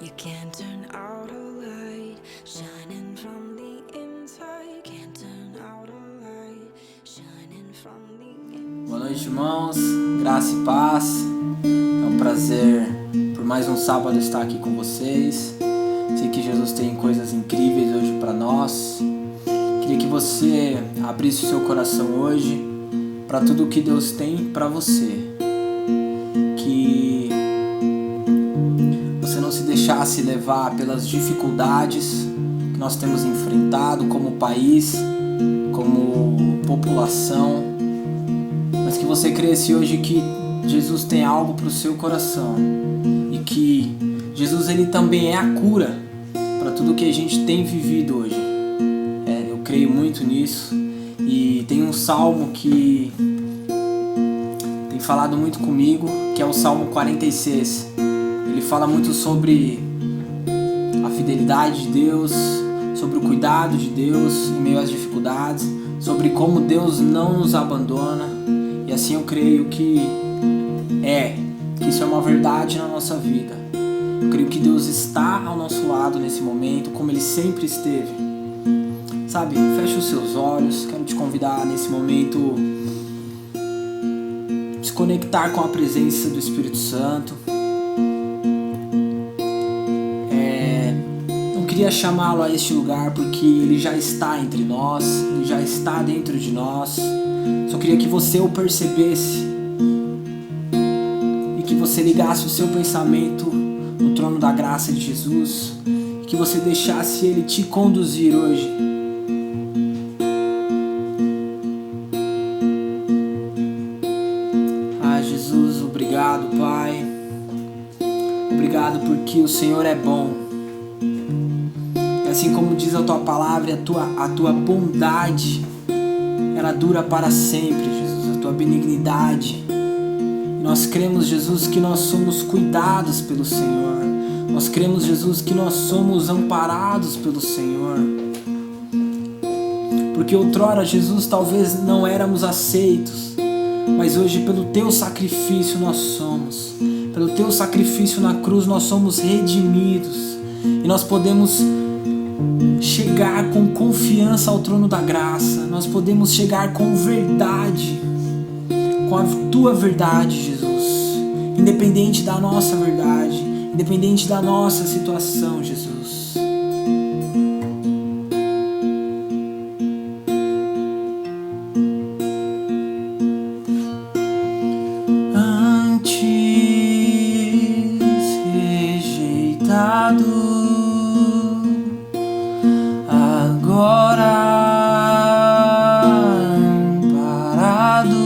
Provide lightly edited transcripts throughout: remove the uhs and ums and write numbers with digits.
You can't turn out a light shining from the inside. Can't turn out a light shining from the inside. Boa noite, irmãos. Graça e paz. É um prazer por mais um sábado estar aqui com vocês. Sei que Jesus tem coisas incríveis hoje para nós. Queria que você abrisse o seu coração hoje para tudo o que Deus tem para você. Que você não se deixasse levar pelas dificuldades que nós temos enfrentado como país, como população, mas que você cresce hoje que Jesus tem algo para o seu coração e que Jesus ele também é a cura para tudo que a gente tem vivido hoje. Eu creio muito nisso e tem um salmo que tem falado muito comigo, que é o Salmo 46. Ele fala muito sobre a fidelidade de Deus, sobre o cuidado de Deus em meio às dificuldades, sobre como Deus não nos abandona. E assim eu creio que isso é uma verdade na nossa vida. Eu creio que Deus está ao nosso lado nesse momento, como Ele sempre esteve. Sabe, fecha os seus olhos, quero te convidar nesse momento a se conectar com a presença do Espírito Santo. Não queria chamá-lo a este lugar porque Ele já está entre nós, Ele já está dentro de nós. Só queria que você o percebesse e que você ligasse o seu pensamento no trono da graça de Jesus e que você deixasse Ele te conduzir hoje. Jesus, obrigado, Pai. Obrigado porque o Senhor é bom. E assim como diz a Tua palavra, a tua bondade, ela dura para sempre, Jesus, a Tua benignidade. E nós cremos, Jesus, que nós somos cuidados pelo Senhor. Nós cremos, Jesus, que nós somos amparados pelo Senhor. Porque outrora, Jesus, talvez não éramos aceitos, mas hoje pelo Teu sacrifício nós somos. Pelo Teu sacrifício na cruz nós somos redimidos. E nós podemos chegar com confiança ao trono da graça. Nós podemos chegar com verdade, com a Tua verdade, Jesus. Independente da nossa verdade, independente da nossa situação, Jesus. Agora amparado,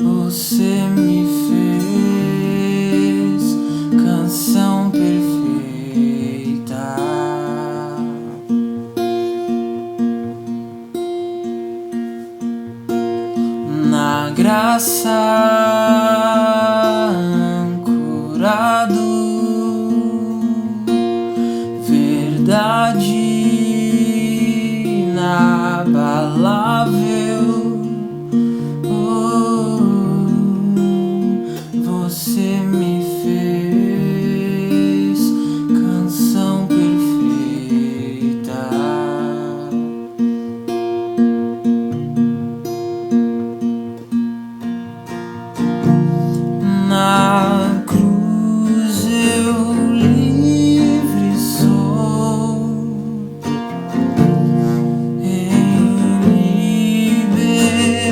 você me fez canção perfeita. Na graça ancorado, verdade inabalável, você me fez canção perfeita. Na cruz eu livre sou, em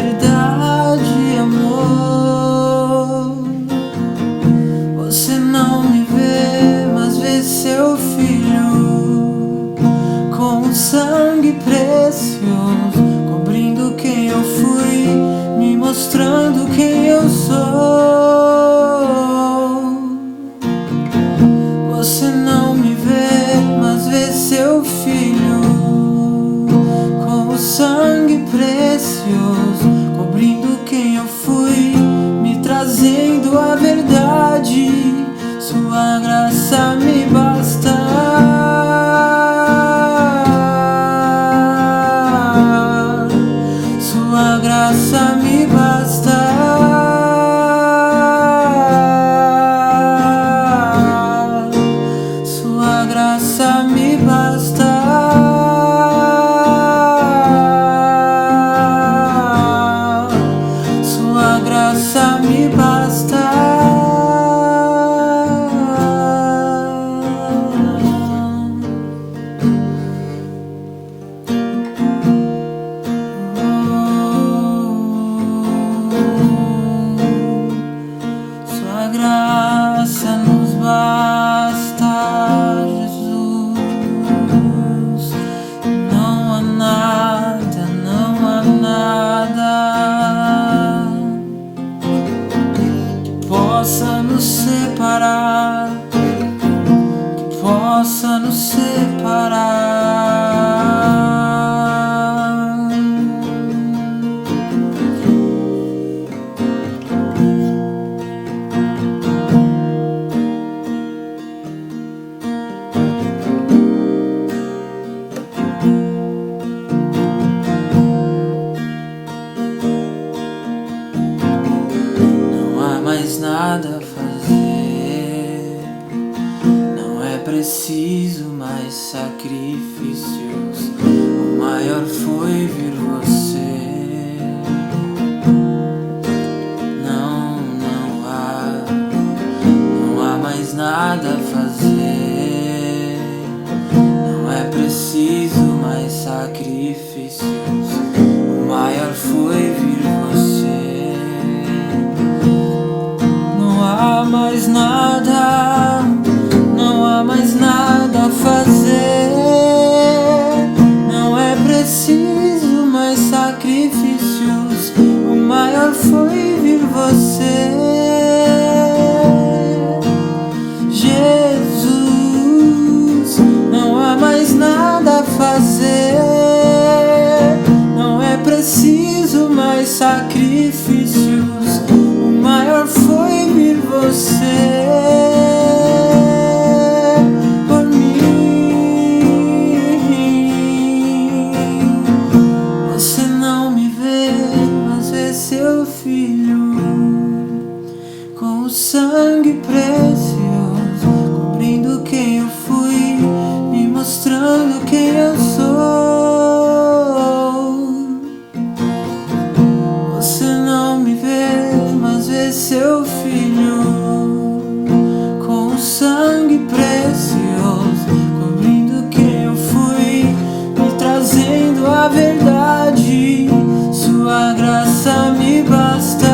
liberdade e amor. Você não me vê, mas vê seu filho, com sangue precioso, cobrindo quem eu fui, me mostrando quem eu sou. Você não me vê, mas vê seu filho, com o sangue precioso, cobrindo quem eu fui, me trazendo a verdade. Sua graça me basta. Sua graça me basta. maior foi vir você. Não há mais nada a fazer. Não é preciso mais sacrifícios. O maior foi vir você. Não há mais nada, não há mais nada a fazer. Não é preciso mais sacrifícios. O maior foi vir você. Jesus, não há mais nada a fazer. Não é preciso mais sacrifícios. O maior foi vir você por mim. Você não me vê, mas vê seu filho com o sangue precioso, cobrindo quem eu fui, me mostrando quem eu sou. Você não me vê, mas vê seu filho com o sangue precioso, cobrindo quem eu fui, me trazendo a verdade. Sua graça me basta.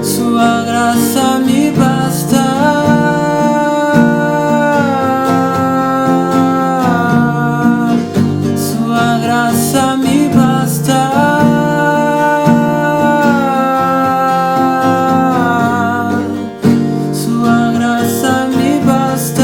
Sua graça me basta. Sua graça me basta. Sua graça me basta.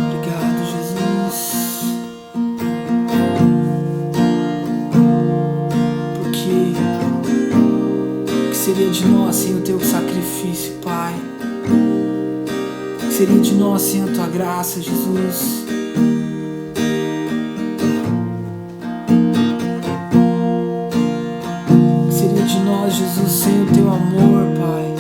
Obrigado, Jesus. Porque o que seria de nós sem o teu sacrifício, Pai? O que seria de nós sem a tua graça, Jesus? O que seria de nós, Jesus, sem o teu amor, Pai?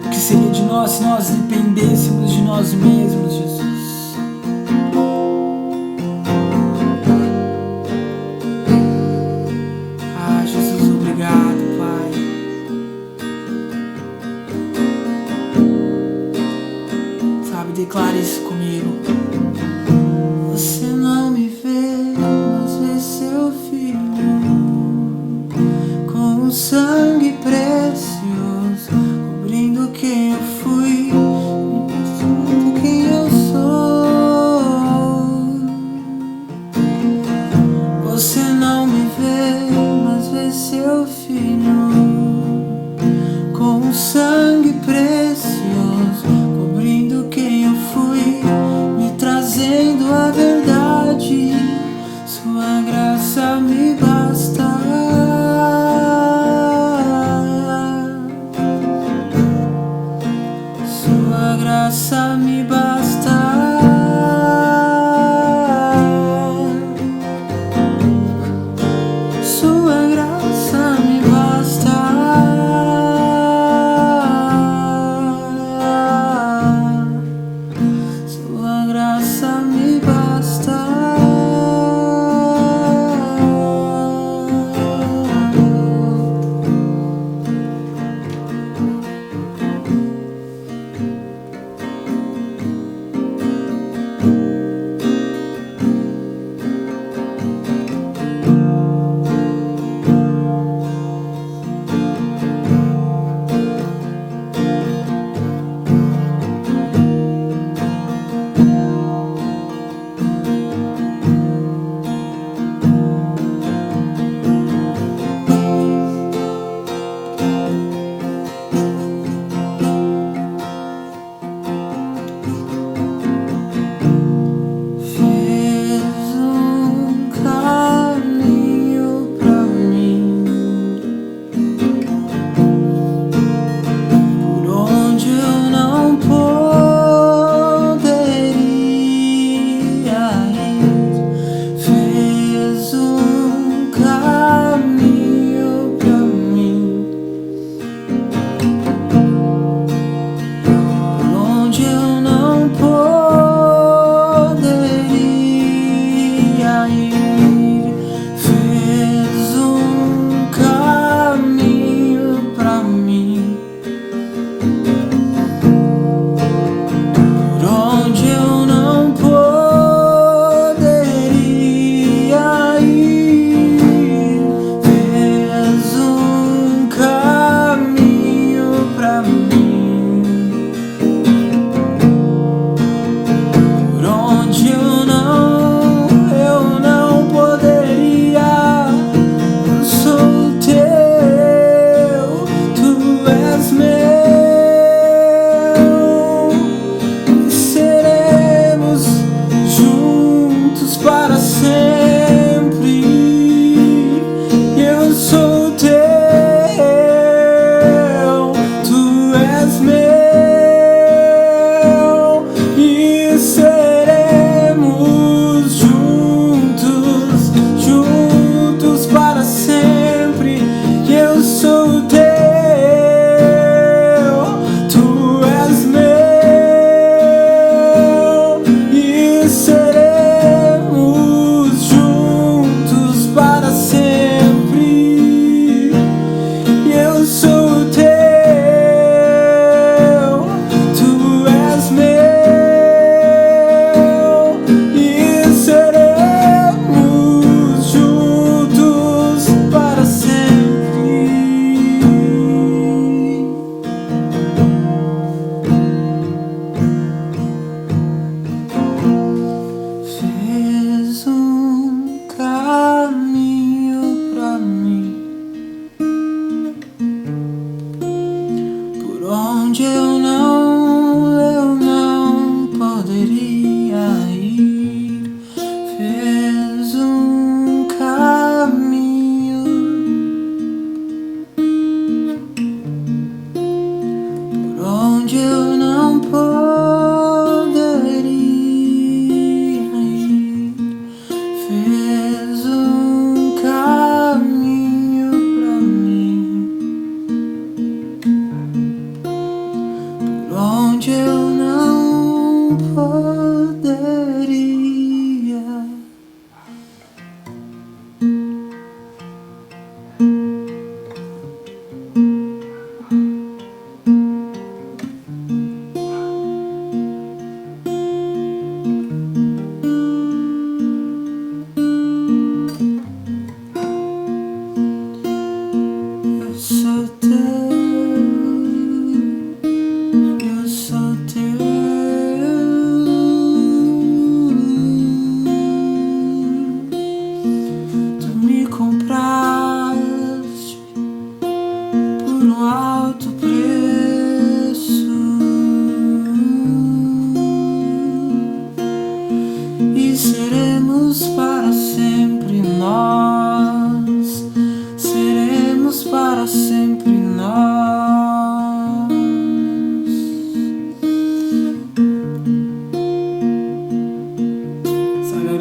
O que seria de nós se nós dependêssemos de nós mesmos, Jesus? Ah, Jesus, obrigado, Pai. Sabe, declare isso comigo. Você não me vê, mas vê seu filho com o sangue precioso, cobrindo quem eu fui, me mostrando quem eu sou. Você não me vê, mas vê seu filho com o sangue precioso, cobrindo quem eu fui, me trazendo alegria.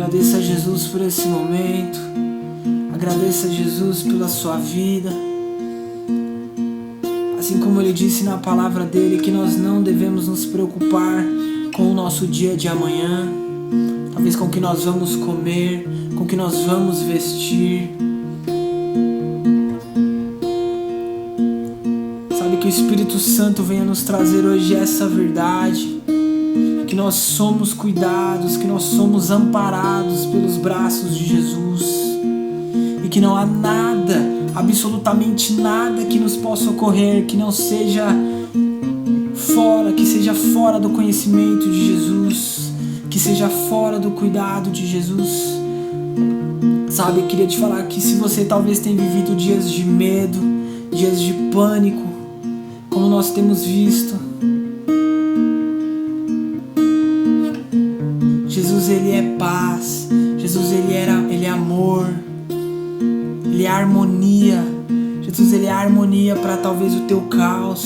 Agradeça a Jesus por esse momento. Agradeça a Jesus pela sua vida. Assim como Ele disse na palavra dele, que nós não devemos nos preocupar com o nosso dia de amanhã, talvez com o que nós vamos comer, com o que nós vamos vestir. Sabe, que o Espírito Santo venha nos trazer hoje essa verdade, que nós somos cuidados, que nós somos amparados pelos braços de Jesus e que não há nada, absolutamente nada que nos possa ocorrer que não seja fora, que seja fora do conhecimento de Jesus, que seja fora do cuidado de Jesus. Sabe, eu queria te falar que se você talvez tenha vivido dias de medo, dias de pânico, como nós temos visto, Jesus, Ele é paz. Jesus, Ele é amor. Ele é harmonia. Jesus, Ele é harmonia para talvez o teu caos,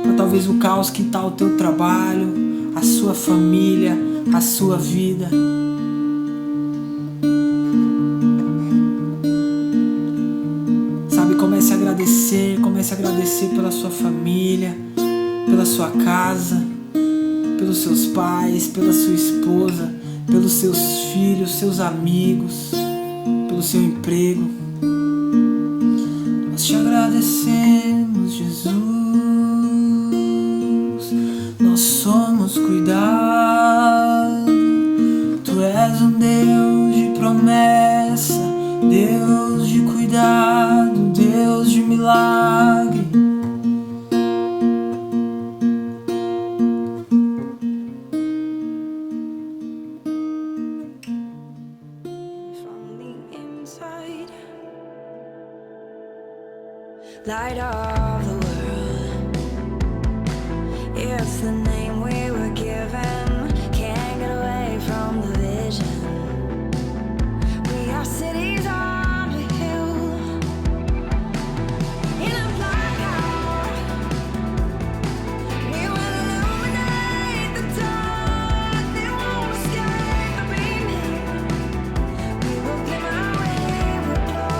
para talvez o caos que está o teu trabalho, a sua família, a sua vida. Sabe, comece a agradecer pela sua família, pela sua casa, pelos seus pais, pela sua esposa, pelos seus filhos, seus amigos, pelo seu emprego. Nós te agradecemos, Jesus. Nós somos cuidado. Tu és um Deus de promessa, Deus de cuidado, Deus de milagre. Light of the world, it's the name we were given. Can't get away from the vision. We are cities on a hill, in a blackout. We will illuminate the dark. They won't escape the beaming. We will glimmer our way with glow.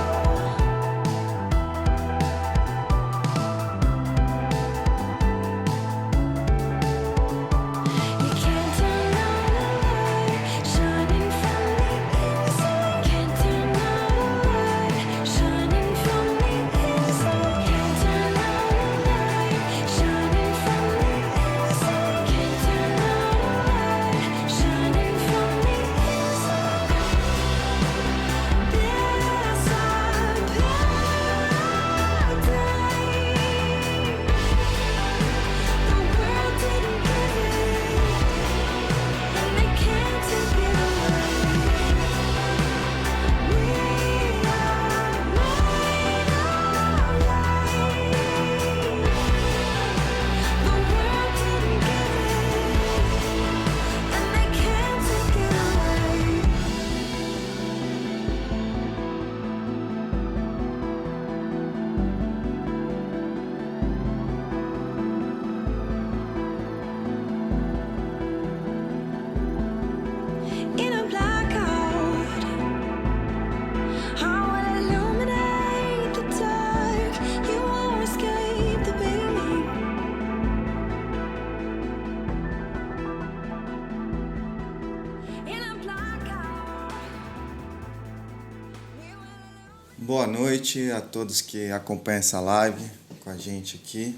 Boa noite a todos que acompanham essa live com a gente aqui.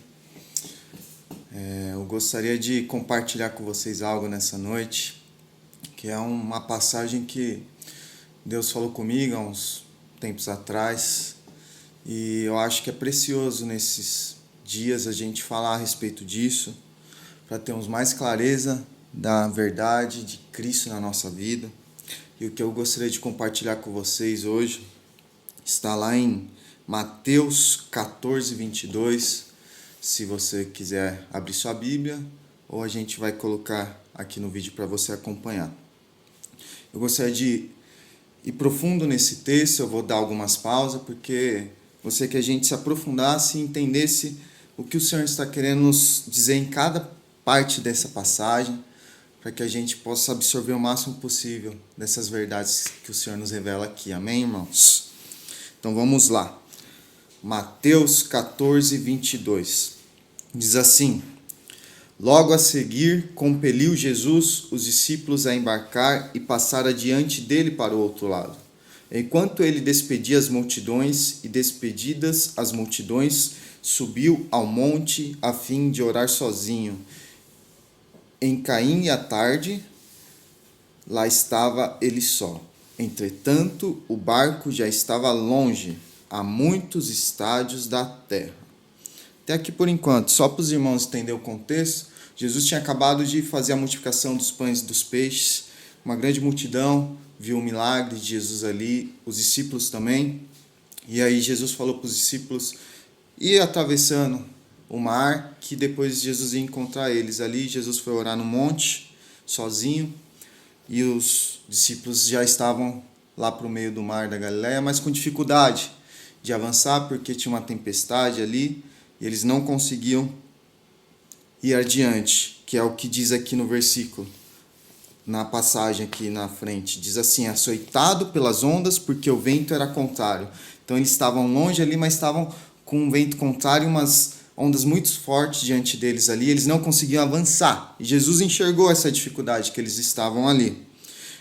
Eu gostaria de compartilhar com vocês algo nessa noite, que é uma passagem que Deus falou comigo há uns tempos atrás, e eu acho que é precioso nesses dias a gente falar a respeito disso, para termos mais clareza da verdade de Cristo na nossa vida. E o que eu gostaria de compartilhar com vocês hoje está lá em Mateus 14, 22, se você quiser abrir sua Bíblia, ou a gente vai colocar aqui no vídeo para você acompanhar. Eu gostaria de ir profundo nesse texto, eu vou dar algumas pausas, porque gostaria que a gente se aprofundasse e entendesse o que o Senhor está querendo nos dizer em cada parte dessa passagem, para que a gente possa absorver o máximo possível dessas verdades que o Senhor nos revela aqui. Amém, irmãos? Então vamos lá. Mateus 14, 22. Diz assim: Logo a seguir, compeliu Jesus os discípulos a embarcar e passar adiante dele para o outro lado. Enquanto ele despedia as multidões, e despedidas as multidões, subiu ao monte a fim de orar sozinho. Em Caim à tarde, lá estava ele só. Entretanto, o barco já estava longe, a muitos estádios da terra. Até aqui por enquanto, só para os irmãos entenderem o contexto, Jesus tinha acabado de fazer a multiplicação dos pães e dos peixes, uma grande multidão viu o milagre de Jesus ali, os discípulos também, e aí Jesus falou para os discípulos ir atravessando o mar, que depois Jesus ia encontrar eles ali. Jesus foi orar no monte, sozinho, e os discípulos já estavam lá para o meio do mar da Galileia, mas com dificuldade de avançar, porque tinha uma tempestade ali, e eles não conseguiam ir adiante, que é o que diz aqui no versículo, na passagem aqui na frente. Diz assim: açoitado pelas ondas, porque o vento era contrário. Então eles estavam longe ali, mas estavam com um vento contrário, umas ondas muito fortes diante deles ali, eles não conseguiam avançar. E Jesus enxergou essa dificuldade que eles estavam ali.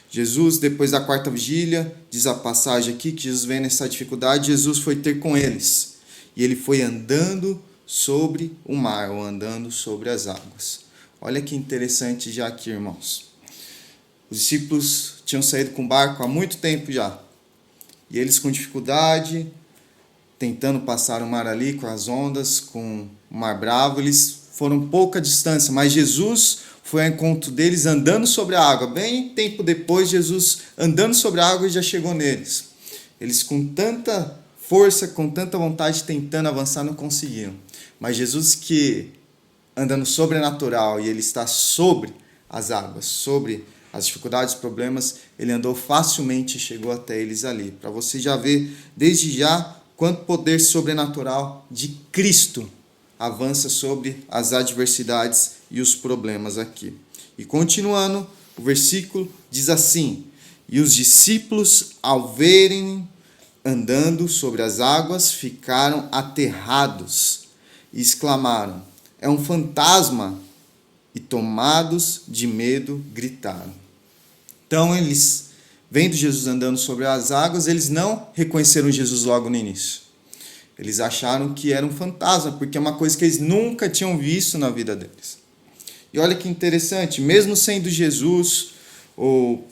Jesus, depois da quarta vigília, diz a passagem aqui que Jesus vê nessa dificuldade, Jesus foi ter com eles. E ele foi andando sobre o mar, ou andando sobre as águas. Olha que interessante já aqui, irmãos. Os discípulos tinham saído com o barco há muito tempo já. E eles com dificuldade, tentando passar o mar ali com as ondas, com o mar bravo, eles foram pouca distância, mas Jesus foi ao encontro deles andando sobre a água. Bem tempo depois, Jesus andando sobre a água e já chegou neles. Eles com tanta força, com tanta vontade, tentando avançar, não conseguiam. Mas Jesus, que anda no sobrenatural e ele está sobre as águas, sobre as dificuldades, os problemas, ele andou facilmente e chegou até eles ali. Para você já ver, desde já, quanto poder sobrenatural de Cristo avança sobre as adversidades e os problemas aqui. E continuando, o versículo diz assim: e os discípulos, ao verem andando sobre as águas, ficaram aterrados e exclamaram: é um fantasma! E tomados de medo, gritaram. Então eles, vendo Jesus andando sobre as águas, eles não reconheceram Jesus logo no início. Eles acharam que era um fantasma, porque é uma coisa que eles nunca tinham visto na vida deles. E olha que interessante, mesmo sendo Jesus, ou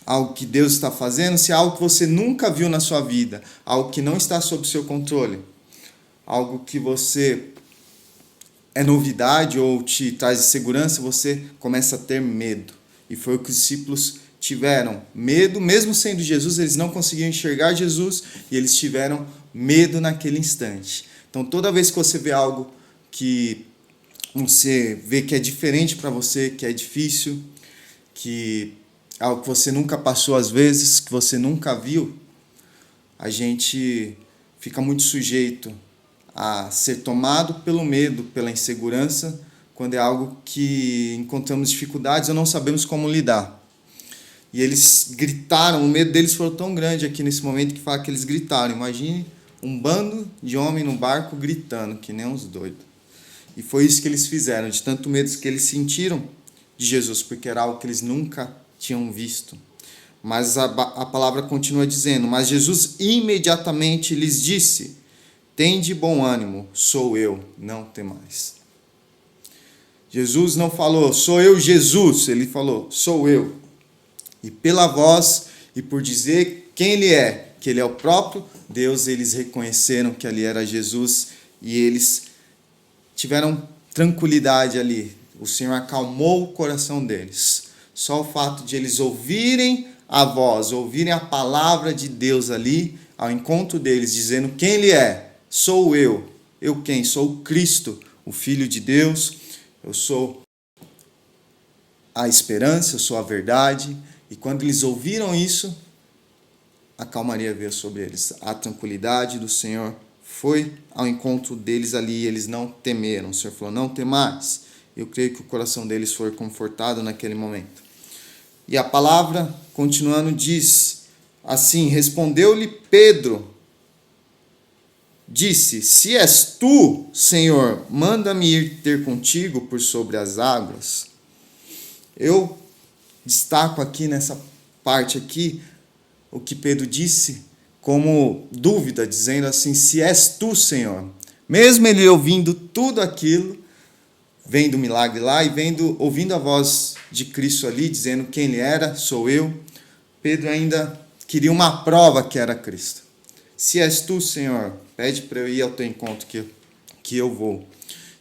algo que Deus está fazendo, se é algo que você nunca viu na sua vida, algo que não está sob seu controle, algo que você é novidade ou te traz insegurança, você começa a ter medo. E foi o que os discípulos tiveram medo, mesmo sendo Jesus, eles não conseguiam enxergar Jesus e eles tiveram medo naquele instante. Então, toda vez que você vê algo que você vê que é diferente para você, que é difícil, que é algo que você nunca passou às vezes, que você nunca viu, a gente fica muito sujeito a ser tomado pelo medo, pela insegurança, quando é algo que encontramos dificuldades ou não sabemos como lidar. E eles gritaram, o medo deles foi tão grande aqui nesse momento que fala que eles gritaram. Imagine um bando de homens no barco gritando, que nem uns doidos. E foi isso que eles fizeram, de tanto medo que eles sentiram de Jesus, porque era algo que eles nunca tinham visto. Mas a palavra continua dizendo: mas Jesus imediatamente lhes disse: tende bom ânimo, sou eu, não temais. Jesus não falou, sou eu Jesus, ele falou, sou eu. E pela voz e por dizer quem ele é, que ele é o próprio Deus, eles reconheceram que ali era Jesus e eles tiveram tranquilidade ali. O Senhor acalmou o coração deles. Só o fato de eles ouvirem a voz, ouvirem a palavra de Deus ali, ao encontro deles, dizendo quem ele é. Sou eu. Eu quem? Sou o Cristo, o Filho de Deus. Eu sou a esperança, eu sou a verdade. E quando eles ouviram isso, a calmaria veio sobre eles. A tranquilidade do Senhor foi ao encontro deles ali e eles não temeram. O Senhor falou, não temais. Eu creio que o coração deles foi confortado naquele momento. E a palavra, continuando, diz assim, respondeu-lhe Pedro, disse, se és tu, Senhor, manda-me ir ter contigo por sobre as águas. Eu destaco aqui nessa parte aqui, o que Pedro disse como dúvida, dizendo assim, se és tu, Senhor. Mesmo ele ouvindo tudo aquilo, vendo o milagre lá e ouvindo a voz de Cristo ali, dizendo quem ele era, sou eu, Pedro ainda queria uma prova que era Cristo. Se és tu, Senhor, pede para eu ir ao teu encontro que eu vou.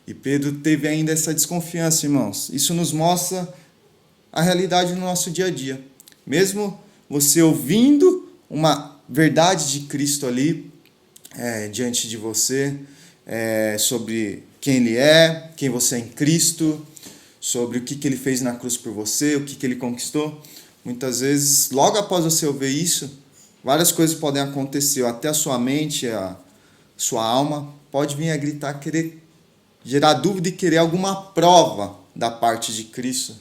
E Pedro teve ainda essa desconfiança, irmãos. Isso nos mostra a realidade no nosso dia a dia. Mesmo você ouvindo uma verdade de Cristo ali diante de você, sobre quem ele é, quem você é em Cristo, sobre o que ele fez na cruz por você, o que ele conquistou. Muitas vezes, logo após você ouvir isso, várias coisas podem acontecer, até a sua mente, a sua alma pode vir a gritar, querer gerar dúvida e querer alguma prova da parte de Cristo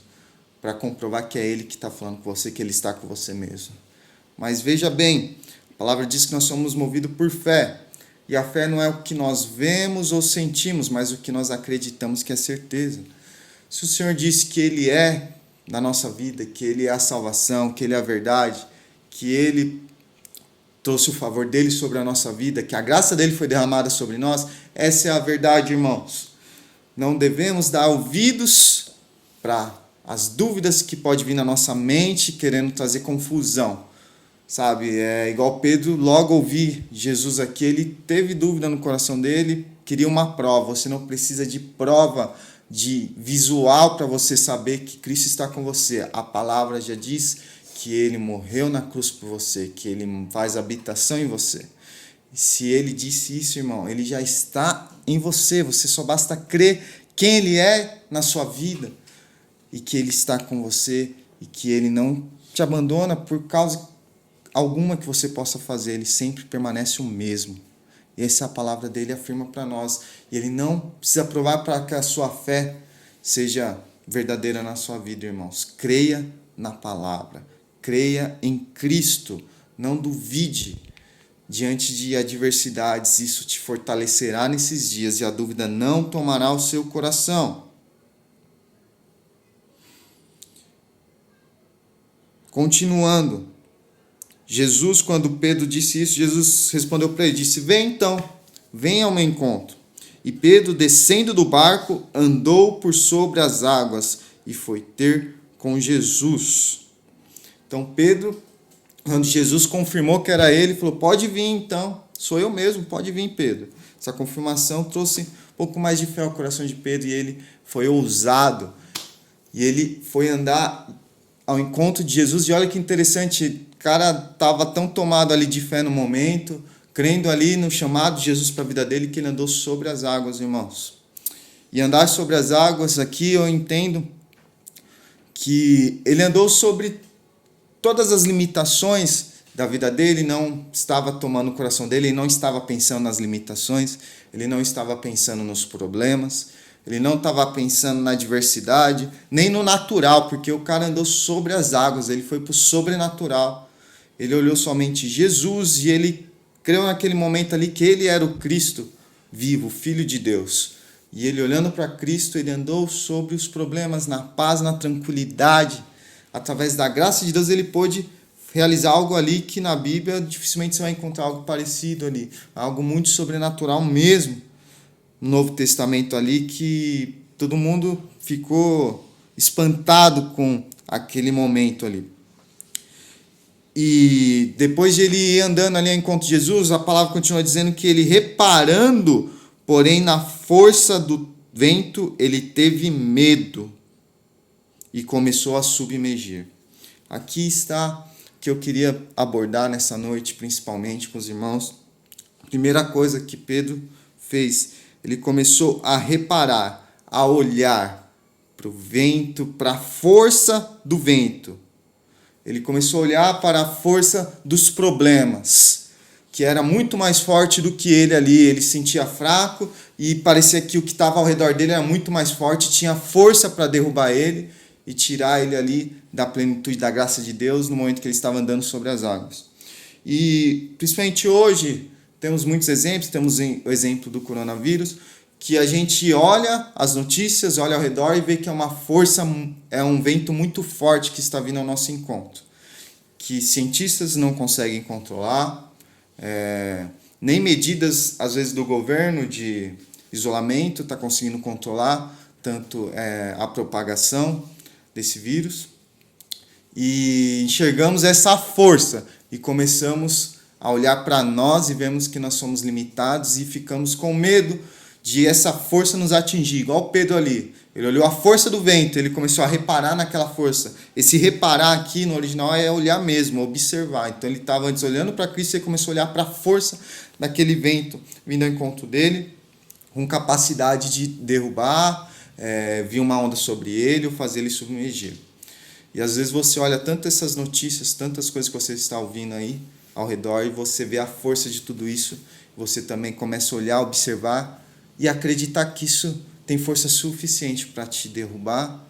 para comprovar que é Ele que está falando com você, que Ele está com você mesmo. Mas veja bem, a palavra diz que nós somos movidos por fé. E a fé não é o que nós vemos ou sentimos, mas o que nós acreditamos que é certeza. Se o Senhor disse que Ele é na nossa vida, que Ele é a salvação, que Ele é a verdade, que Ele trouxe o favor dEle sobre a nossa vida, que a graça dEle foi derramada sobre nós, essa é a verdade, irmãos. Não devemos dar ouvidos para as dúvidas que podem vir na nossa mente, querendo trazer confusão. Sabe, é igual Pedro, logo ouvir Jesus aqui, ele teve dúvida no coração dele, queria uma prova. Você não precisa de prova de visual para você saber que Cristo está com você. A palavra já diz que ele morreu na cruz por você, que ele faz habitação em você. E se ele disse isso, irmão, ele já está em você. Você só basta crer quem ele é na sua vida e que ele está com você e que ele não te abandona por causa alguma que você possa fazer, ele sempre permanece o mesmo. E essa é a palavra dele, afirma para nós. E ele não precisa provar para que a sua fé seja verdadeira na sua vida, irmãos. Creia na palavra. Creia em Cristo. Não duvide diante de adversidades. Isso te fortalecerá nesses dias e a dúvida não tomará o seu coração. Continuando. Jesus, quando Pedro disse isso, Jesus respondeu para ele, disse, vem então, vem ao meu encontro. E Pedro, descendo do barco, andou por sobre as águas e foi ter com Jesus. Então Pedro, quando Jesus confirmou que era ele, falou, pode vir então, sou eu mesmo, pode vir, Pedro. Essa confirmação trouxe um pouco mais de fé ao coração de Pedro e ele foi ousado. E ele foi andar ao encontro de Jesus e olha que interessante, o cara estava tão tomado ali de fé no momento, crendo ali no chamado de Jesus para a vida dele, que ele andou sobre as águas, irmãos. E andar sobre as águas aqui, eu entendo que ele andou sobre todas as limitações da vida dele, não estava tomando o coração dele, ele não estava pensando nas limitações, ele não estava pensando nos problemas, ele não estava pensando na adversidade, nem no natural, porque o cara andou sobre as águas, ele foi para o sobrenatural. Ele olhou somente Jesus e ele creu naquele momento ali que ele era o Cristo vivo, o Filho de Deus. E ele olhando para Cristo, ele andou sobre os problemas, na paz, na tranquilidade. Através da graça de Deus, ele pôde realizar algo ali que na Bíblia dificilmente você vai encontrar algo parecido ali. Algo muito sobrenatural mesmo no Novo Testamento ali, que todo mundo ficou espantado com aquele momento ali. E depois de ele ir andando ali ao encontro de Jesus, a palavra continua dizendo que ele, reparando, porém, na força do vento, ele teve medo e começou a submergir. Aqui está o que eu queria abordar nessa noite, principalmente com os irmãos. A primeira coisa que Pedro fez, ele começou a reparar, a olhar para o vento, para a força do vento. Ele começou a olhar para a força dos problemas, que era muito mais forte do que ele ali. Ele se sentia fraco e parecia que o que estava ao redor dele era muito mais forte, tinha força para derrubar ele e tirar ele ali da plenitude da graça de Deus no momento que ele estava andando sobre as águas. E principalmente hoje, temos muitos exemplos, temos o exemplo do coronavírus, que a gente olha as notícias, olha ao redor e vê que é uma força, é um vento muito forte que está vindo ao nosso encontro, que cientistas não conseguem controlar, nem medidas, às vezes, do governo de isolamento está conseguindo controlar tanto a propagação desse vírus. E enxergamos essa força e começamos a olhar para nós e vemos que nós somos limitados e ficamos com medo de essa força nos atingir, igual Pedro ali. Ele olhou a força do vento, ele começou a reparar naquela força. Esse reparar aqui no original é olhar mesmo, observar. Então ele estava antes olhando para Cristo e começou a olhar para a força daquele vento vindo ao encontro dele, com capacidade de derrubar, vir uma onda sobre ele ou fazer ele submergir. E às vezes você olha tanto essas notícias, tantas coisas que você está ouvindo aí ao redor e você vê a força de tudo isso, você também começa a olhar, observar e acreditar que isso tem força suficiente para te derrubar,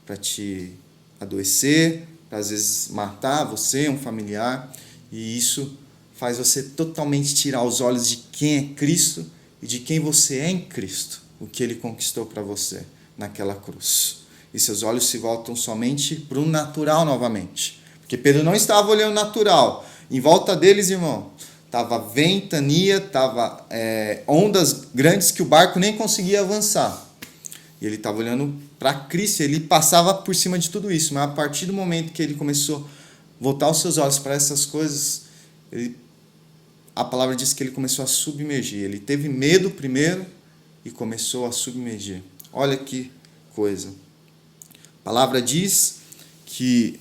para te adoecer, para às vezes matar você, um familiar, e isso faz você totalmente tirar os olhos de quem é Cristo e de quem você é em Cristo, o que Ele conquistou para você naquela cruz. E seus olhos se voltam somente para o natural novamente, porque Pedro não estava olhando natural. Em volta deles, irmão, estava ventania, estava ondas grandes que o barco nem conseguia avançar. E ele estava olhando para Cristo, ele passava por cima de tudo isso. Mas a partir do momento que ele começou a voltar os seus olhos para essas coisas, a palavra diz que ele começou a submergir. Ele teve medo primeiro e começou a submergir. Olha que coisa. A palavra diz que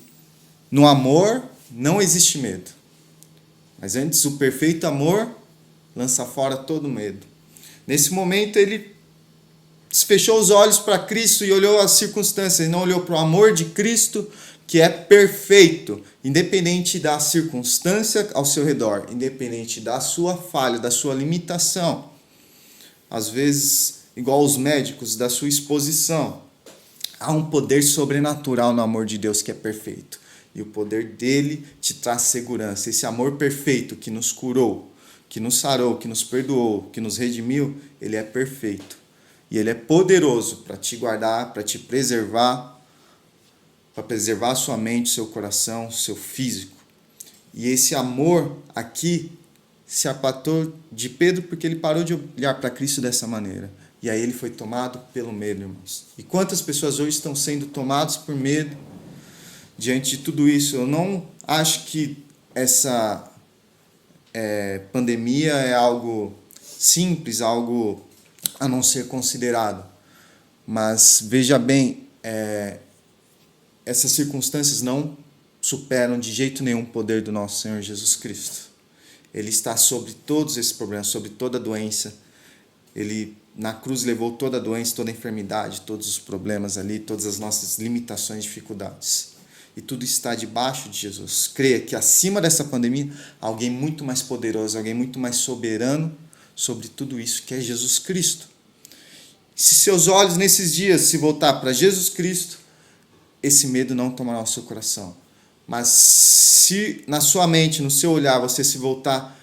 no amor não existe medo. Mas antes, o perfeito amor lança fora todo medo. Nesse momento, ele fechou os olhos para Cristo e olhou as circunstâncias. Ele não olhou para o amor de Cristo, que é perfeito, independente da circunstância ao seu redor, independente da sua falha, da sua limitação. Às vezes, igual os médicos, da sua exposição. Há um poder sobrenatural no amor de Deus que é perfeito. E o poder dele te traz segurança. Esse amor perfeito que nos curou, que nos sarou, que nos perdoou, que nos redimiu, ele é perfeito. E ele é poderoso para te guardar, para te preservar, para preservar a sua mente, seu coração, seu físico. E esse amor aqui se apartou de Pedro porque ele parou de olhar para Cristo dessa maneira. E aí ele foi tomado pelo medo, irmãos. E quantas pessoas hoje estão sendo tomadas por medo diante de tudo isso? Eu não acho que essa pandemia é algo simples, algo a não ser considerado. Mas veja bem, essas circunstâncias não superam de jeito nenhum o poder do nosso Senhor Jesus Cristo. Ele está sobre todos esses problemas, sobre toda a doença. Ele na cruz levou toda a doença, toda a enfermidade, todos os problemas ali, todas as nossas limitações, dificuldades. E tudo está debaixo de Jesus. Creia que acima dessa pandemia, alguém muito mais poderoso, alguém muito mais soberano sobre tudo isso, que é Jesus Cristo. Se seus olhos nesses dias se voltar para Jesus Cristo, esse medo não tomará o seu coração. Mas se na sua mente, no seu olhar, você se voltar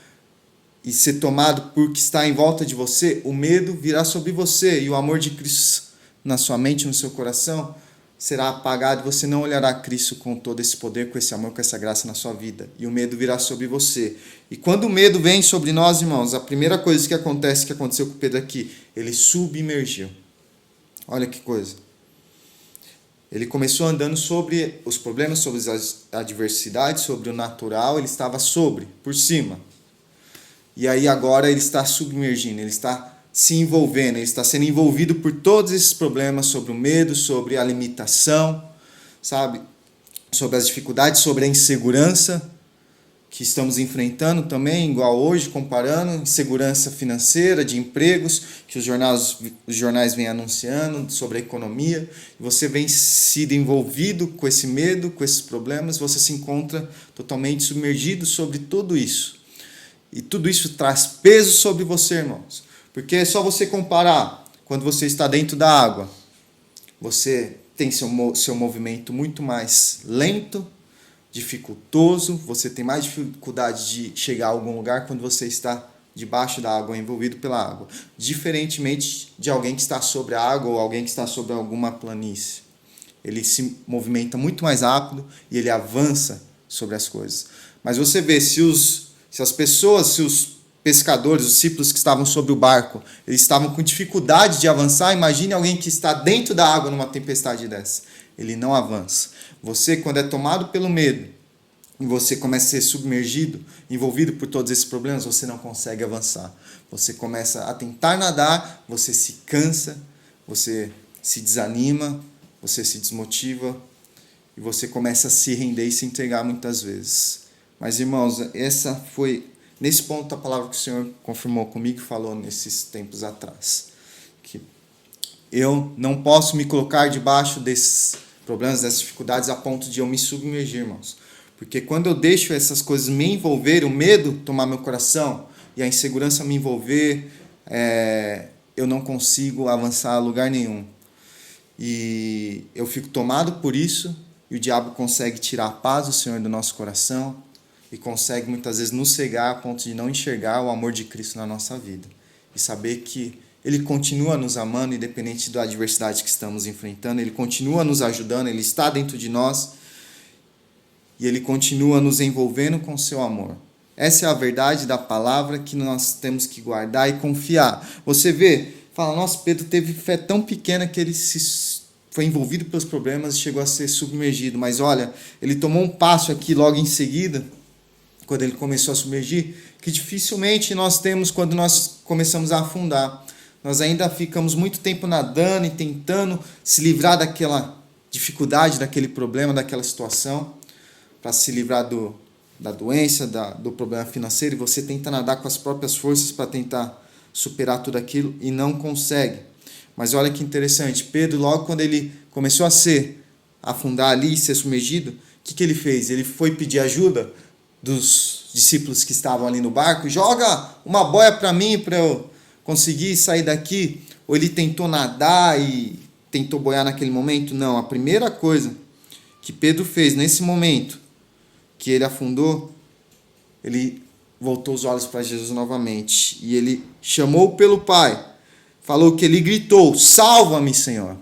e ser tomado por o que está em volta de você, o medo virá sobre você. E o amor de Cristo na sua mente, no seu coração, será apagado e você não olhará Cristo com todo esse poder, com esse amor, com essa graça na sua vida. E o medo virá sobre você. E quando o medo vem sobre nós, irmãos, a primeira coisa que acontece, que aconteceu com Pedro aqui, ele submergiu. Olha que coisa. Ele começou andando sobre os problemas, sobre as adversidades, sobre o natural, ele estava por cima. E aí agora ele está submergindo, ele está se envolvendo, ele está sendo envolvido por todos esses problemas, sobre o medo, sobre a limitação, sabe? Sobre as dificuldades, sobre a insegurança que estamos enfrentando também, igual hoje, comparando, insegurança financeira, de empregos, que os jornais vêm anunciando, sobre a economia. Você vem sido envolvido com esse medo, com esses problemas, você se encontra totalmente submergido sobre tudo isso. E tudo isso traz peso sobre você, irmãos. Porque é só você comparar, quando você está dentro da água, você tem seu movimento muito mais lento, dificultoso, você tem mais dificuldade de chegar a algum lugar quando você está debaixo da água, envolvido pela água. Diferentemente de alguém que está sobre a água ou alguém que está sobre alguma planície. Ele se movimenta muito mais rápido e ele avança sobre as coisas. Mas você vê, se as pessoas, se os pescadores, os discípulos que estavam sobre o barco, eles estavam com dificuldade de avançar, imagine alguém que está dentro da água numa tempestade dessa. Ele não avança. Você, quando é tomado pelo medo, e você começa a ser submergido, envolvido por todos esses problemas, você não consegue avançar. Você começa a tentar nadar, você se cansa, você se desanima, você se desmotiva, e você começa a se render e se entregar muitas vezes. Mas, irmãos, essa foi, nesse ponto, a palavra que o Senhor confirmou comigo e falou nesses tempos atrás. Que eu não posso me colocar debaixo desses problemas, dessas dificuldades, a ponto de eu me submergir, irmãos. Porque quando eu deixo essas coisas me envolver, o medo tomar meu coração e a insegurança me envolver, eu não consigo avançar a lugar nenhum. E eu fico tomado por isso, e o diabo consegue tirar a paz do Senhor do nosso coração e consegue muitas vezes nos cegar a ponto de não enxergar o amor de Cristo na nossa vida. E saber que Ele continua nos amando, independente da adversidade que estamos enfrentando. Ele continua nos ajudando, Ele está dentro de nós. E Ele continua nos envolvendo com seu amor. Essa é a verdade da palavra que nós temos que guardar e confiar. Você vê, fala, nossa, Pedro teve fé tão pequena que ele foi envolvido pelos problemas e chegou a ser submergido. Mas olha, ele tomou um passo aqui logo em seguida, quando ele começou a submergir, que dificilmente nós temos quando nós começamos a afundar. Nós ainda ficamos muito tempo nadando e tentando se livrar daquela dificuldade, daquele problema, daquela situação, para se livrar da doença, do problema financeiro, e você tenta nadar com as próprias forças para tentar superar tudo aquilo e não consegue. Mas olha que interessante, Pedro, logo quando ele começou a afundar ali, ser submergido, o que ele fez? Ele foi pedir ajuda dos discípulos que estavam ali no barco, joga uma boia para mim, para eu conseguir sair daqui. Ou ele tentou nadar e tentou boiar naquele momento? Não, a primeira coisa que Pedro fez nesse momento que ele afundou, ele voltou os olhos para Jesus novamente e ele chamou pelo Pai, falou que ele gritou, salva-me, Senhor.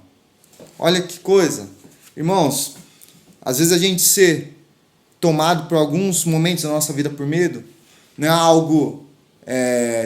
Olha que coisa, irmãos, às vezes a gente ser tomado por alguns momentos da nossa vida por medo, não é algo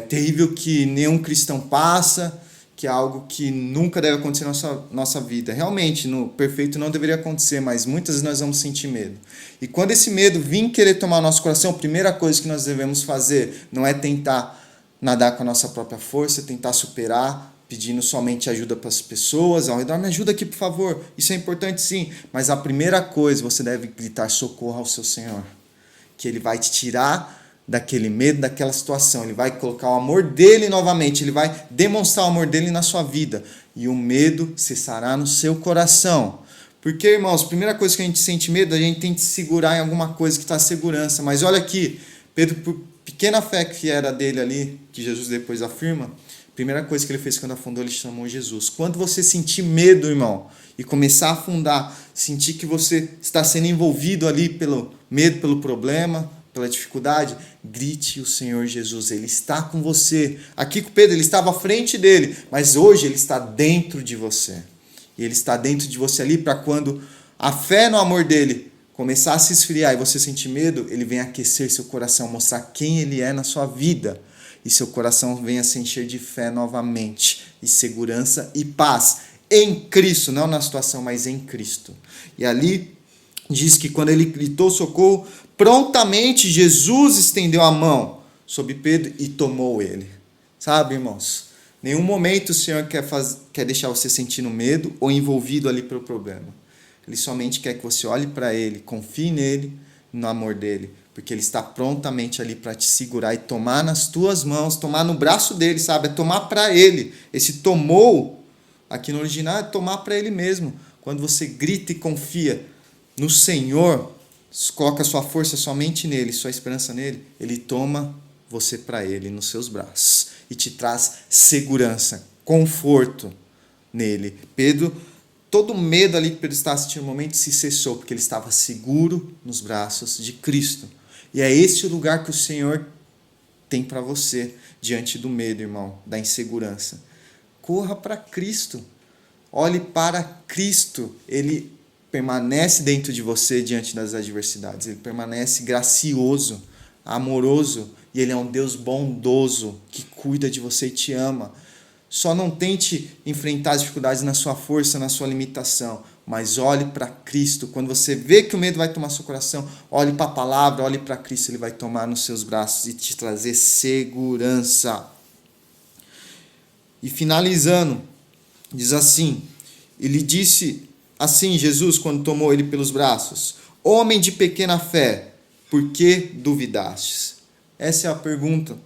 terrível que nenhum cristão passa, que é algo que nunca deve acontecer na nossa vida. Realmente, no perfeito não deveria acontecer, mas muitas vezes nós vamos sentir medo. E quando esse medo vir querer tomar nosso coração, a primeira coisa que nós devemos fazer não é tentar nadar com a nossa própria força, tentar superar, pedindo somente ajuda para as pessoas ao redor. Me ajuda aqui, por favor. Isso é importante, sim. Mas a primeira coisa, você deve gritar socorro ao seu Senhor. Que Ele vai te tirar daquele medo, daquela situação. Ele vai colocar o amor dele novamente. Ele vai demonstrar o amor dele na sua vida. E o medo cessará no seu coração. Porque, irmãos, a primeira coisa que a gente sente medo, a gente tem que segurar em alguma coisa que está segurança. Mas olha aqui, Pedro, por pequena fé que era dele ali, que Jesus depois afirma, a primeira coisa que ele fez quando afundou, ele chamou Jesus. Quando você sentir medo, irmão, e começar a afundar, sentir que você está sendo envolvido ali pelo medo, pelo problema, pela dificuldade, grite o Senhor Jesus. Ele está com você. Aqui com Pedro, ele estava à frente dele, mas hoje ele está dentro de você. E ele está dentro de você ali para quando a fé no amor dele começar a se esfriar e você sentir medo, ele vem aquecer seu coração, mostrar quem ele é na sua vida. E seu coração venha se encher de fé novamente, e segurança e paz em Cristo, não na situação, mas em Cristo. E ali diz que quando ele gritou socorro, prontamente Jesus estendeu a mão sobre Pedro e tomou ele. Sabe, irmãos? Nenhum momento o Senhor quer deixar você sentindo medo ou envolvido ali pelo problema. Ele somente quer que você olhe para Ele, confie nele, no amor dele, porque Ele está prontamente ali para te segurar e tomar nas tuas mãos, tomar no braço dele, sabe? É tomar para Ele. Esse tomou, aqui no original, é tomar para Ele mesmo. Quando você grita e confia no Senhor, coloca sua força somente nele, sua esperança nele, Ele toma você para Ele, nos seus braços, e te traz segurança, conforto nele. Pedro, todo o medo ali que Pedro estava sentindo no momento se cessou, porque ele estava seguro nos braços de Cristo. E é esse o lugar que o Senhor tem para você, diante do medo, irmão, da insegurança. Corra para Cristo, olhe para Cristo, Ele permanece dentro de você diante das adversidades, Ele permanece gracioso, amoroso, e Ele é um Deus bondoso, que cuida de você e te ama. Só não tente enfrentar as dificuldades na sua força, na sua limitação, mas olhe para Cristo. Quando você vê que o medo vai tomar seu coração, olhe para a palavra, olhe para Cristo, Ele vai tomar nos seus braços e te trazer segurança. E finalizando, diz assim, ele disse assim, Jesus, quando tomou ele pelos braços, homem de pequena fé, por que duvidastes? Essa é a pergunta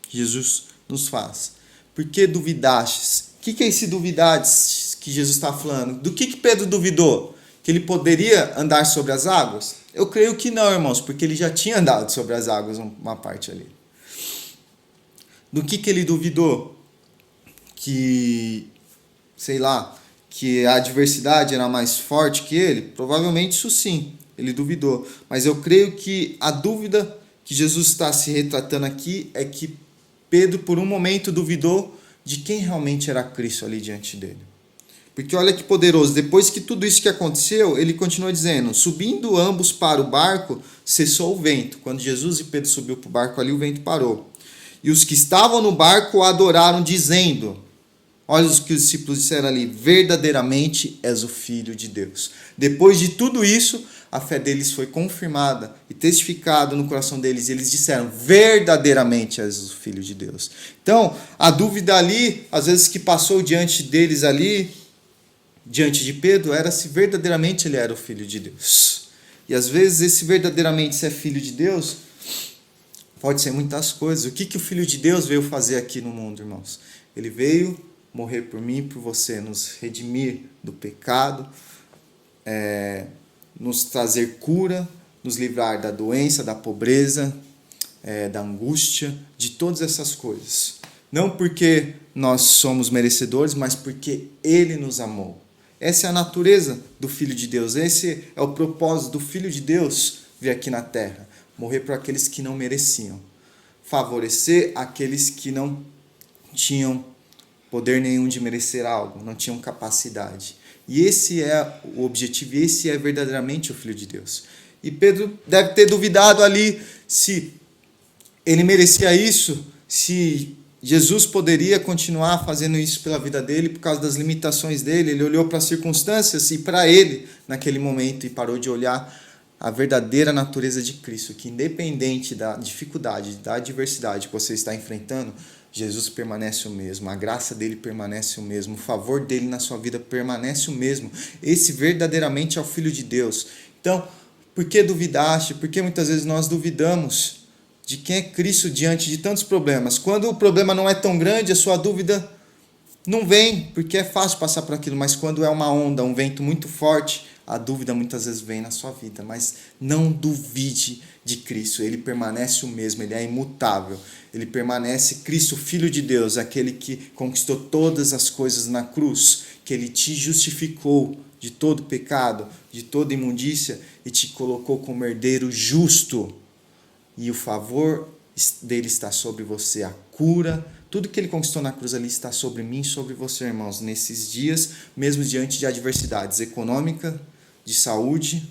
que Jesus nos faz. Por que duvidastes? O que é esse duvidastes que Jesus está falando? Do que Pedro duvidou? Que ele poderia andar sobre as águas? Eu creio que não, irmãos, porque ele já tinha andado sobre as águas uma parte ali. Do que ele duvidou? Que, sei lá, que a adversidade era mais forte que ele? Provavelmente isso sim, ele duvidou. Mas eu creio que a dúvida que Jesus está se retratando aqui é que Pedro, por um momento, duvidou de quem realmente era Cristo ali diante dele. Porque olha que poderoso, depois que tudo isso que aconteceu, ele continua dizendo, subindo ambos para o barco, cessou o vento. Quando Jesus e Pedro subiu para o barco ali, o vento parou. E os que estavam no barco o adoraram, dizendo, olha o que os discípulos disseram ali, verdadeiramente és o Filho de Deus. Depois de tudo isso, a fé deles foi confirmada e testificada no coração deles. E eles disseram, verdadeiramente és o Filho de Deus. Então, a dúvida ali, às vezes que passou diante deles ali, diante de Pedro, era se verdadeiramente ele era o Filho de Deus. E às vezes esse verdadeiramente se é Filho de Deus, pode ser muitas coisas. O que o Filho de Deus veio fazer aqui no mundo, irmãos? Ele veio morrer por mim e por você, nos redimir do pecado, nos trazer cura, nos livrar da doença, da pobreza, da angústia, de todas essas coisas. Não porque nós somos merecedores, mas porque Ele nos amou. Essa é a natureza do Filho de Deus. Esse é o propósito do Filho de Deus vir aqui na Terra. Morrer por aqueles que não mereciam. Favorecer aqueles que não tinham poder nenhum de merecer algo, não tinham capacidade. E esse é o objetivo, e esse é verdadeiramente o Filho de Deus. E Pedro deve ter duvidado ali se ele merecia isso, se Jesus poderia continuar fazendo isso pela vida dele, por causa das limitações dele. Ele olhou para as circunstâncias e para ele naquele momento e parou de olhar a verdadeira natureza de Cristo, que independente da dificuldade, da adversidade que você está enfrentando, Jesus permanece o mesmo, a graça dele permanece o mesmo, o favor dele na sua vida permanece o mesmo. Esse verdadeiramente é o Filho de Deus. Então, por que duvidaste? Por que muitas vezes nós duvidamos de quem é Cristo diante de tantos problemas? Quando o problema não é tão grande, a sua dúvida não vem, porque é fácil passar por aquilo, mas quando é uma onda, um vento muito forte, a dúvida muitas vezes vem na sua vida. Mas não duvide de Cristo, Ele permanece o mesmo, Ele é imutável. Ele permanece Cristo, Filho de Deus, aquele que conquistou todas as coisas na cruz, que Ele te justificou de todo pecado, de toda imundícia e te colocou como herdeiro justo. E o favor dele está sobre você, a cura, Tudo que ele conquistou na cruz ali está sobre mim e sobre você, irmãos, nesses dias, mesmo diante de adversidades econômicas, de saúde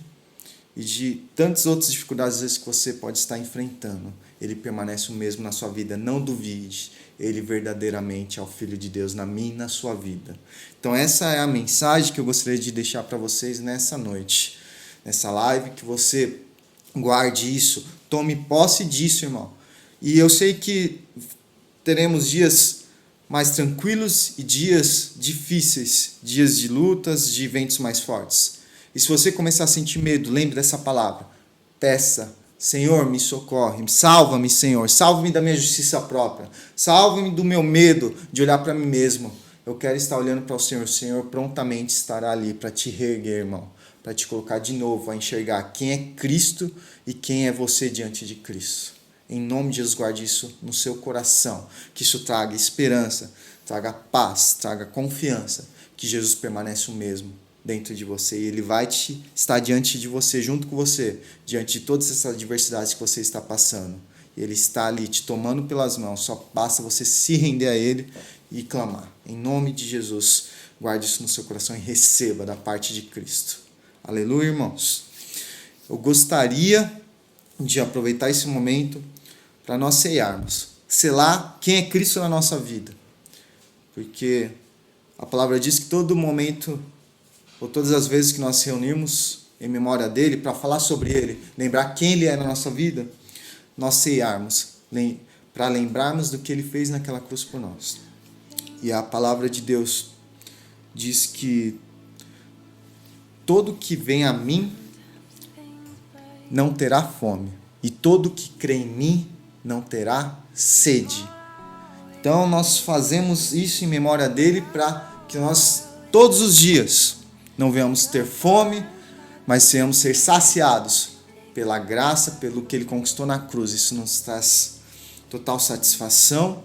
e de tantas outras dificuldades às vezes, que você pode estar enfrentando. Ele permanece o mesmo na sua vida. Não duvide, ele verdadeiramente é o Filho de Deus na minha e na sua vida. Então essa é a mensagem que eu gostaria de deixar para vocês nessa noite, nessa live, que você guarde isso, tome posse disso, irmão. E eu sei que teremos dias mais tranquilos e dias difíceis, dias de lutas, de eventos mais fortes. E se você começar a sentir medo, lembre dessa palavra. Peça, Senhor, me socorre, salva-me, Senhor, salva-me da minha justiça própria, salva-me do meu medo de olhar para mim mesmo. Eu quero estar olhando para o Senhor prontamente estará ali para te reerguer, irmão, para te colocar de novo a enxergar quem é Cristo e quem é você diante de Cristo. Em nome de Jesus, guarde isso no seu coração, que isso traga esperança, traga paz, traga confiança, que Jesus permanece o mesmo dentro de você e ele vai estar diante de você, junto com você, diante de todas essas adversidades que você está passando. Ele está ali te tomando pelas mãos, só basta você se render a ele e clamar. Em nome de Jesus, guarde isso no seu coração e receba da parte de Cristo. Aleluia, irmãos. Eu gostaria de aproveitar esse momento para nós ceiarmos. Selar quem é Cristo na nossa vida. Porque a palavra diz que todo momento, ou todas as vezes que nós reunirmos em memória dele, para falar sobre ele, lembrar quem ele é na nossa vida, nós ceiarmos, para lembrarmos do que ele fez naquela cruz por nós. E a palavra de Deus diz que todo que vem a mim não terá fome, e todo que crê em mim não terá sede. Então nós fazemos isso em memória dele para que nós todos os dias não venhamos ter fome, mas venhamos ser saciados pela graça, pelo que ele conquistou na cruz. Isso nos traz total satisfação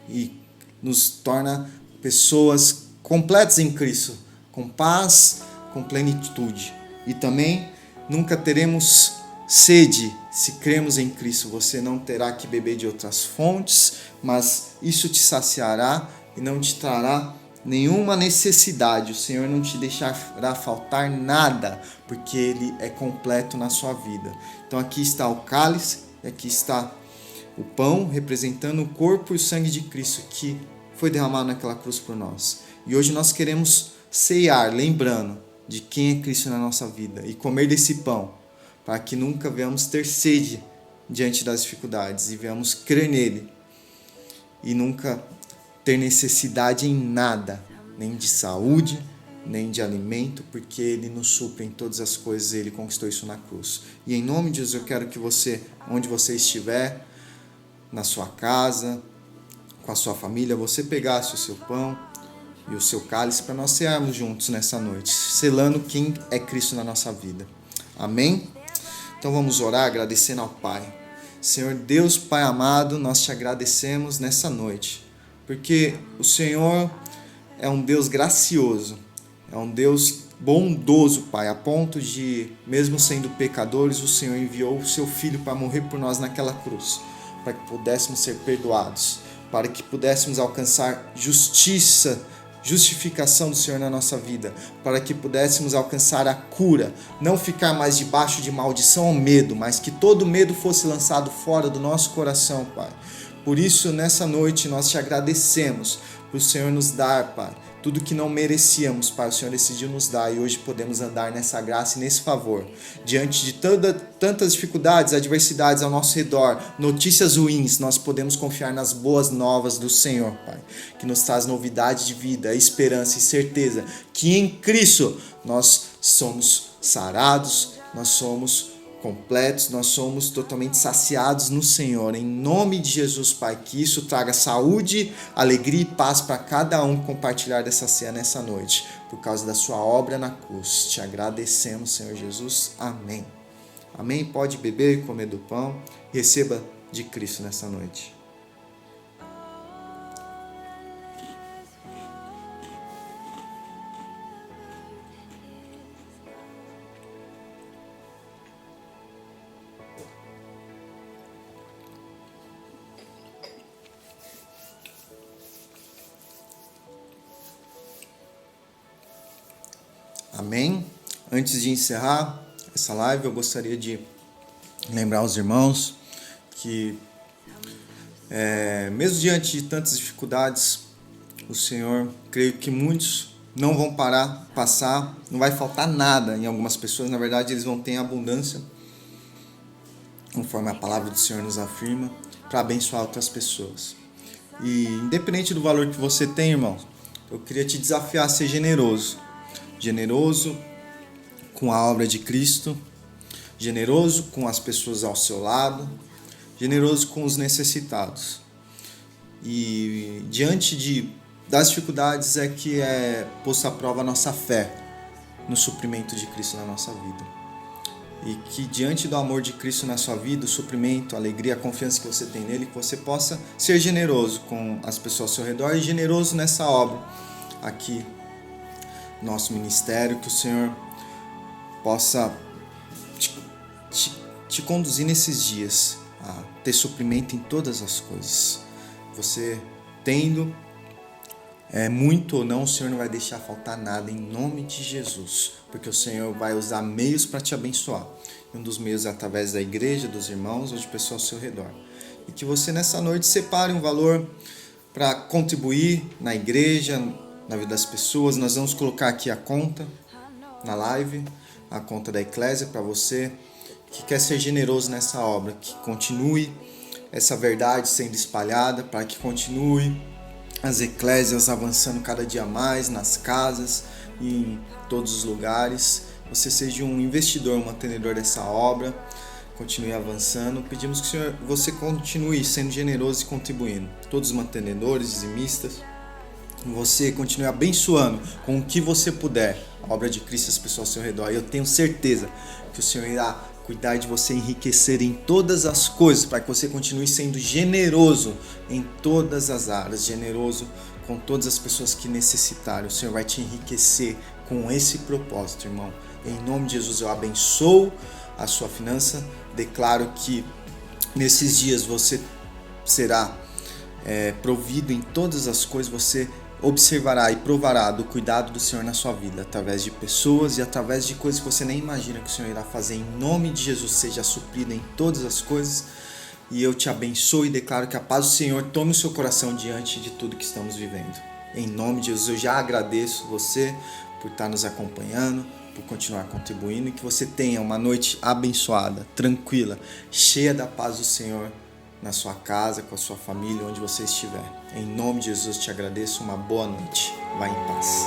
e nos torna pessoas completas em Cristo, com paz, com plenitude. E também nunca teremos sede se cremos em Cristo. Você não terá que beber de outras fontes, mas isso te saciará e não te trará nenhuma necessidade. O Senhor não te deixará faltar nada, porque ele é completo na sua vida. Então aqui está o cálice, aqui está o pão, representando o corpo e o sangue de Cristo que foi derramado naquela cruz por nós. E hoje nós queremos ceiar, lembrando de quem é Cristo na nossa vida e comer desse pão, para que nunca venhamos ter sede diante das dificuldades e venhamos crer nele e nunca ter necessidade em nada, nem de saúde, nem de alimento, porque ele nos supre em todas as coisas, ele conquistou isso na cruz. E em nome de Jesus eu quero que você, onde você estiver, na sua casa, com a sua família, você pegasse o seu pão e o seu cálice para nós cearmos juntos nessa noite, selando quem é Cristo na nossa vida. Amém? Então vamos orar agradecendo ao Pai. Senhor Deus, Pai amado, nós te agradecemos nessa noite, porque o Senhor é um Deus gracioso, é um Deus bondoso, Pai, a ponto de, mesmo sendo pecadores, o Senhor enviou o seu Filho para morrer por nós naquela cruz, para que pudéssemos ser perdoados, para que pudéssemos alcançar justificação do Senhor na nossa vida, para que pudéssemos alcançar a cura, não ficar mais debaixo de maldição ou medo, mas que todo medo fosse lançado fora do nosso coração, Pai. Por isso, nessa noite, nós te agradecemos por o Senhor nos dar, Pai, tudo que não merecíamos, Pai, o Senhor decidiu nos dar e hoje podemos andar nessa graça e nesse favor. Diante de tantas dificuldades, adversidades ao nosso redor, notícias ruins, nós podemos confiar nas boas novas do Senhor, Pai, que nos traz novidade de vida, esperança e certeza que em Cristo nós somos sarados, nós somos completos, nós somos totalmente saciados no Senhor. Em nome de Jesus, Pai, que isso traga saúde, alegria e paz para cada um compartilhar dessa ceia nessa noite, por causa da sua obra na cruz. Te agradecemos, Senhor Jesus. Amém. Amém. Pode beber e comer do pão. Receba de Cristo nessa noite. Amém? Antes de encerrar essa live, eu gostaria de lembrar os irmãos que, mesmo diante de tantas dificuldades, o Senhor, creio que muitos não vão passar, não vai faltar nada em algumas pessoas, na verdade eles vão ter abundância, conforme a palavra do Senhor nos afirma, para abençoar outras pessoas. E independente do valor que você tem, irmão, eu queria te desafiar a ser generoso com a obra de Cristo, generoso com as pessoas ao seu lado, generoso com os necessitados. E diante das dificuldades é que é posta à prova a nossa fé no suprimento de Cristo na nossa vida. E que diante do amor de Cristo na sua vida, o suprimento, a alegria, a confiança que você tem nele, que você possa ser generoso com as pessoas ao seu redor e generoso nessa obra aqui, nosso ministério, que o Senhor possa te conduzir nesses dias a ter suprimento em todas as coisas. Você tendo muito ou não, o Senhor não vai deixar faltar nada em nome de Jesus, porque o Senhor vai usar meios para te abençoar. E um dos meios é através da igreja, dos irmãos ou de pessoas ao seu redor. E que você nessa noite separe um valor para contribuir na igreja, na vida das pessoas. Nós vamos colocar aqui a conta na live, a conta da Eclésia, para você que quer ser generoso nessa obra, que continue essa verdade sendo espalhada, para que continue as eclésias avançando cada dia mais nas casas e em todos os lugares. Você seja um investidor, um mantenedor dessa obra, continue avançando. Pedimos que o Senhor, você continue sendo generoso e contribuindo. Todos os mantenedores, dizimistas, você continue abençoando com o que você puder a obra de Cristo, as pessoas ao seu redor. E eu tenho certeza que o Senhor irá cuidar de você, enriquecer em todas as coisas, para que você continue sendo generoso em todas as áreas, generoso com todas as pessoas que necessitarem. O Senhor vai te enriquecer com esse propósito, irmão. Em nome de Jesus, eu abençoo a sua finança, declaro que nesses dias você será provido em todas as coisas, você observará e provará do cuidado do Senhor na sua vida, através de pessoas e através de coisas que você nem imagina que o Senhor irá fazer. Em nome de Jesus, seja suprido em todas as coisas, e eu te abençoo e declaro que a paz do Senhor tome o seu coração diante de tudo que estamos vivendo. Em nome de Jesus, eu já agradeço você por estar nos acompanhando, por continuar contribuindo, e que você tenha uma noite abençoada, tranquila, cheia da paz do Senhor na sua casa, com a sua família, onde você estiver. Em nome de Jesus, te agradeço. Uma boa noite. Vá em paz.